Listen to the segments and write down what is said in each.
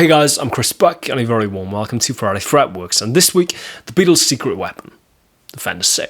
Hey guys, I'm Chris Buck and a very warm welcome to Friday Fretworks, and this week, the Beatles' secret weapon, the Fender VI.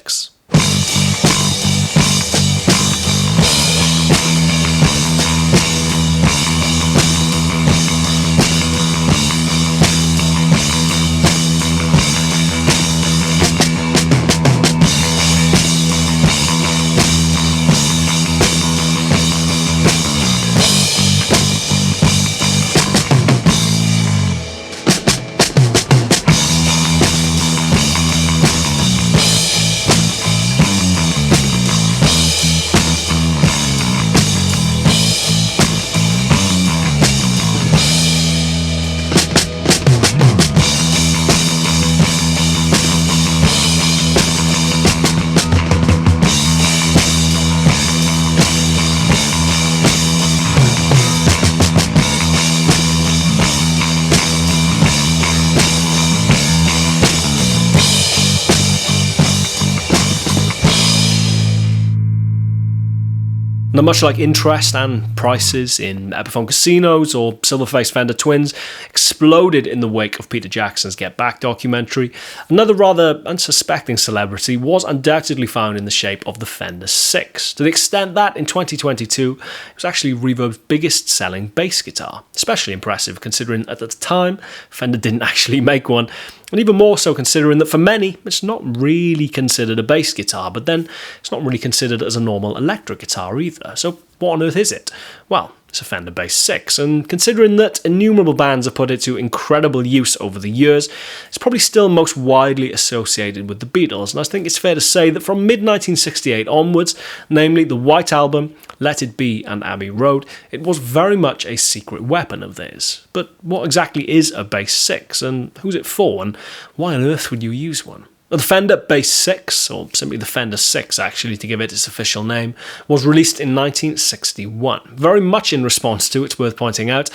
Now, much like interest and prices in Epiphone casinos or silver-faced Fender twins exploded in the wake of Peter Jackson's Get Back documentary, another rather unsuspecting celebrity was undoubtedly found in the shape of the Fender VI, to the extent that in 2022 it was actually Reverb's biggest-selling bass guitar. Especially impressive considering at the time Fender didn't actually make one, and even more so considering that for many, it's not really considered a bass guitar, but then it's not really considered as a normal electric guitar either. So what on earth is it? Well, it's a Fender Bass VI, and considering that innumerable bands have put it to incredible use over the years, it's probably still most widely associated with the Beatles, and I think it's fair to say that from mid-1968 onwards, namely the White Album, Let It Be and Abbey Road, it was very much a secret weapon of theirs. But what exactly is a Bass VI, and who's it for, and why on earth would you use one? The Fender Bass VI, or simply the Fender VI actually to give it its official name, was released in 1961, very much in response to, it's worth pointing out,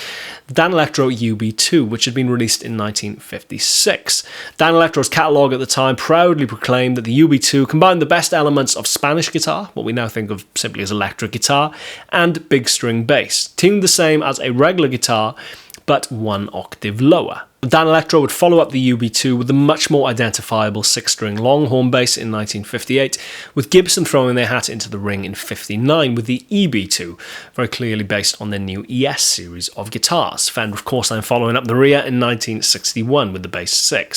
Dan Electro UB2, which had been released in 1956. Dan Electro's catalogue at the time proudly proclaimed that the UB2 combined the best elements of Spanish guitar, what we now think of simply as electric guitar, and big string bass, tuned the same as a regular guitar, but one octave lower. Dan Electro would follow up the UB2 with the much more identifiable 6-string Longhorn bass in 1958, with Gibson throwing their hat into the ring in 59 with the EB2, very clearly based on their new ES series of guitars. Fender, of course, then following up the rear in 1961 with the Bass VI.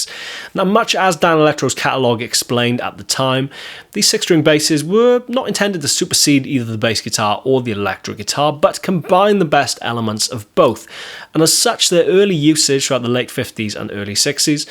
Now, much as Dan Electro's catalogue explained at the time, these 6-string basses were not intended to supersede either the bass guitar or the electric guitar, but combine the best elements of both. And as such, their early usage throughout the late 50s and early 60s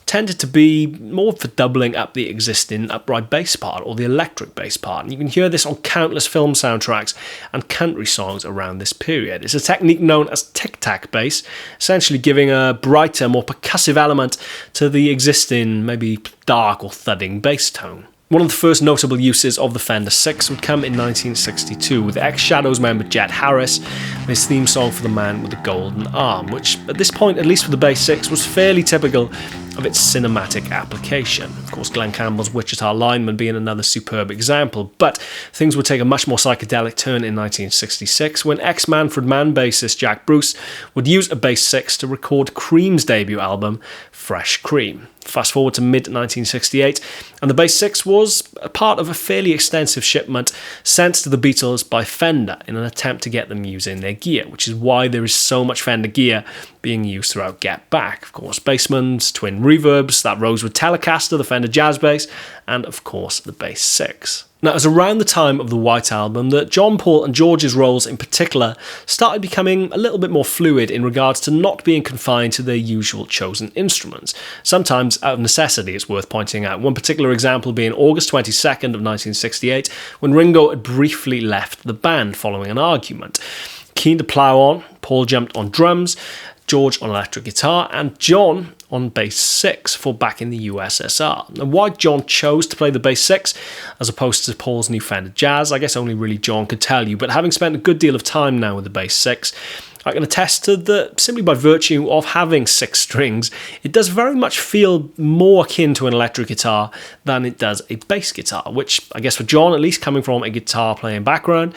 tended to be more for doubling up the existing upright bass part or the electric bass part. And you can hear this on countless film soundtracks and country songs around this period. It's a technique known as tic-tac bass, essentially giving a brighter, more percussive element to the existing, maybe dark or thudding bass tone. One of the first notable uses of the Fender VI would come in 1962 with ex-Shadows member Jet Harris and his theme song for The Man with the Golden Arm, which at this point, at least for the Bass VI, was fairly typical of its cinematic application. Of course, Glenn Campbell's Wichita Lineman being another superb example, but things would take a much more psychedelic turn in 1966 when ex-Manfred Mann bassist Jack Bruce would use a Bass VI to record Cream's debut album, Fresh Cream. Fast forward to mid-1968, and the Bass VI was a part of a fairly extensive shipment sent to the Beatles by Fender in an attempt to get them using their gear, which is why there is so much Fender gear being used throughout Get Back. Of course, Bassman's twin reverbs, that Rosewood Telecaster, the Fender Jazz Bass, and of course the Bass VI. Now, it was around the time of the White Album that John, Paul and George's roles in particular started becoming a little bit more fluid in regards to not being confined to their usual chosen instruments. Sometimes out of necessity, it's worth pointing out. One particular example being August 22nd of 1968, when Ringo had briefly left the band following an argument. Keen to plough on, Paul jumped on drums, George on electric guitar, and John on Bass VI for back in the U.S.S.R. And why John chose to play the Bass VI as opposed to Paul's new Fender Jazz, I guess only really John could tell you, but having spent a good deal of time now with the Bass VI, I can attest to that simply by virtue of having 6 strings, it does very much feel more akin to an electric guitar than it does a bass guitar, which I guess for John, at least coming from a guitar playing background,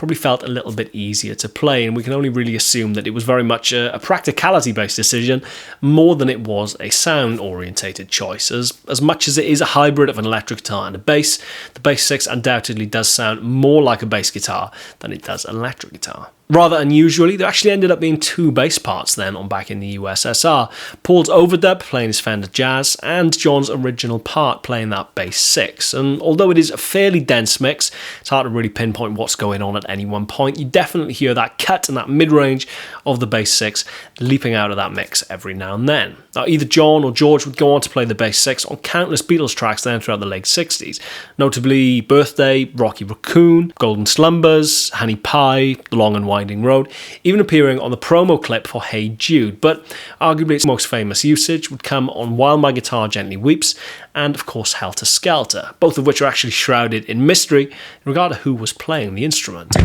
probably felt a little bit easier to play, and we can only really assume that it was very much a practicality-based decision more than it was a sound-orientated choice. As much as it is a hybrid of an electric guitar and a bass, the Bass 6 undoubtedly does sound more like a bass guitar than it does an electric guitar. Rather unusually, there actually ended up being two bass parts then on back in the U.S.S.R. Paul's overdub playing his Fender Jazz, and John's original part playing that Bass 6. And although it is a fairly dense mix, it's hard to really pinpoint what's going on at any one point. You definitely hear that cut and that mid-range of the Bass 6 leaping out of that mix every now and then. Now, either John or George would go on to play the Bass 6 on countless Beatles tracks then throughout the late 60s, notably Birthday, Rocky Raccoon, Golden Slumbers, Honey Pie, The Long and Winding Road, even appearing on the promo clip for Hey Jude, but arguably its most famous usage would come on While My Guitar Gently Weeps and of course Helter Skelter, both of which are actually shrouded in mystery in regard to who was playing the instrument.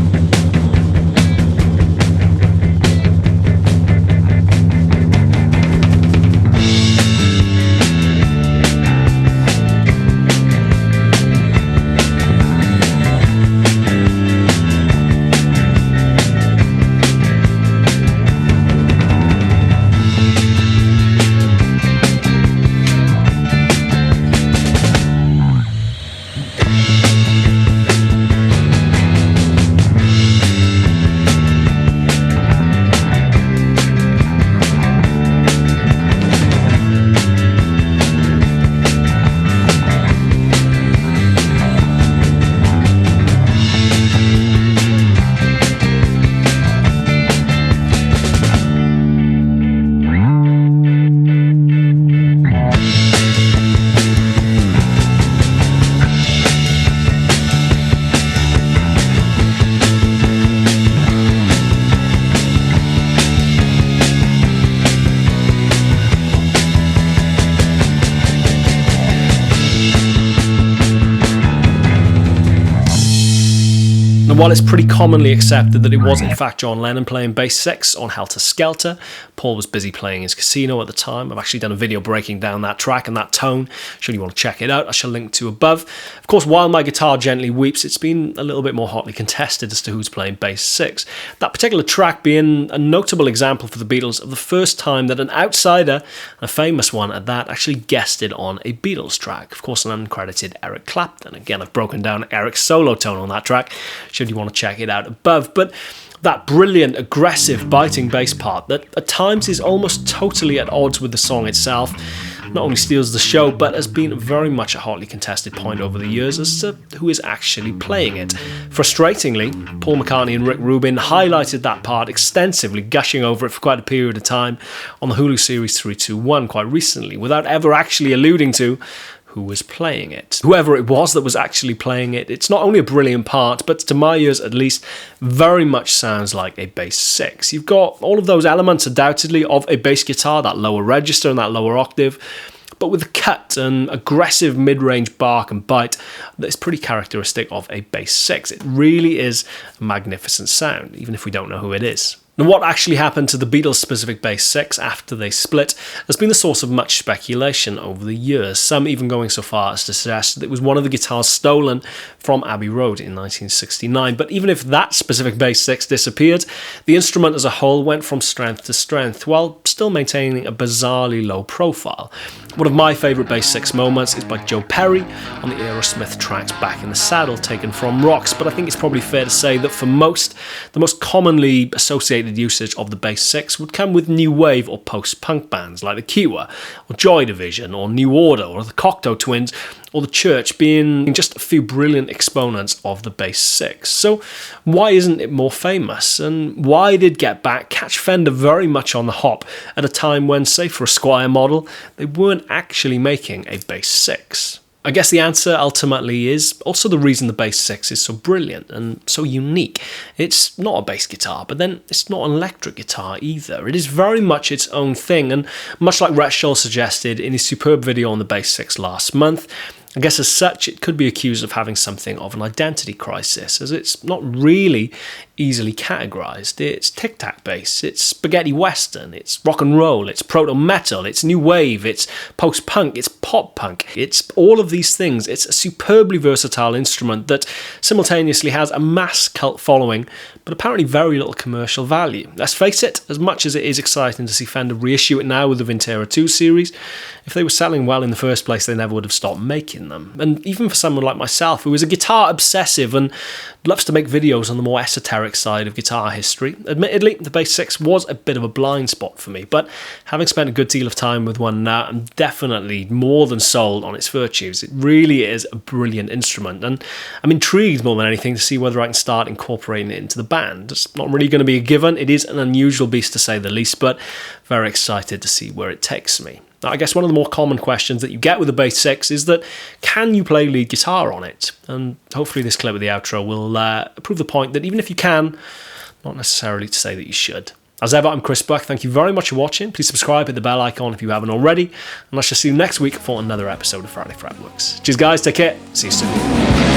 While it's pretty commonly accepted that it was in fact John Lennon playing Bass 6 on Helter Skelter, Paul was busy playing his Casino at the time. I've actually done a video breaking down that track and that tone, should you want to check it out, I shall link to above. Of course, While My Guitar Gently Weeps, it's been a little bit more hotly contested as to who's playing Bass 6. That particular track being a notable example for the Beatles of the first time that an outsider, a famous one at that, actually guested on a Beatles track. Of course, an uncredited Eric Clapton. Again, I've broken down Eric's solo tone on that track, should you want to check it out above. But that brilliant, aggressive, biting bass part that at times is almost totally at odds with the song itself not only steals the show, but has been very much a hotly contested point over the years as to who is actually playing it. Frustratingly, Paul McCartney and Rick Rubin highlighted that part extensively, gushing over it for quite a period of time on the Hulu series 321 quite recently, without ever actually alluding to who was playing it. Whoever it was that was actually playing it, it's not only a brilliant part, but to my ears at least, very much sounds like a Bass 6. You've got all of those elements undoubtedly of a bass guitar, that lower register and that lower octave, but with a cut and aggressive mid-range bark and bite that's pretty characteristic of a Bass 6. It really is a magnificent sound, even if we don't know who it is. Now, what actually happened to the Beatles-specific Bass 6 after they split has been the source of much speculation over the years, some even going so far as to suggest that it was one of the guitars stolen from Abbey Road in 1969. But even if that specific Bass 6 disappeared, the instrument as a whole went from strength to strength, while still maintaining a bizarrely low profile. One of my favourite Bass 6 moments is by Joe Perry on the Aerosmith tracks Back in the Saddle, taken from Rocks, but I think it's probably fair to say that for most, the most commonly associated usage of the Bass 6 would come with new wave or post-punk bands like the Cure, or Joy Division, or New Order, or the Cocteau Twins, or the Church, being just a few brilliant exponents of the Bass 6. So why isn't it more famous? And why did Get Back catch Fender very much on the hop at a time when, say for a Squier model, they weren't actually making a Bass 6? I guess the answer ultimately is also the reason the Bass 6 is so brilliant and so unique. It's not a bass guitar, but then it's not an electric guitar either. It is very much its own thing, and much like Rhett Shull suggested in his superb video on the Bass 6 last month, I guess as such it could be accused of having something of an identity crisis, as it's not really easily categorized. It's tic-tac bass, it's spaghetti western, it's rock and roll, it's proto-metal, it's new wave, it's post-punk, it's pop-punk. It's all of these things. It's a superbly versatile instrument that simultaneously has a mass cult following, but apparently very little commercial value. Let's face it, as much as it is exciting to see Fender reissue it now with the Vintera 2 series, if they were selling well in the first place, they never would have stopped making them. And even for someone like myself, who is a guitar obsessive and loves to make videos on the more esoteric side of guitar history, admittedly, the Bass 6 was a bit of a blind spot for me, but having spent a good deal of time with one now, I'm definitely more than sold on its virtues. It really is a brilliant instrument, and I'm intrigued more than anything to see whether I can start incorporating it into the band. It's not really going to be a given. It is an unusual beast to say the least, but very excited to see where it takes me. Now, I guess one of the more common questions that you get with the Bass 6 is that, can you play lead guitar on it? And hopefully this clip of the outro will prove the point that even if you can, not necessarily to say that you should. As ever, I'm Chris Buck. Thank you very much for watching. Please subscribe, hit the bell icon if you haven't already, and I shall see you next week for another episode of Friday Fretworks. Cheers guys, take care, see you soon.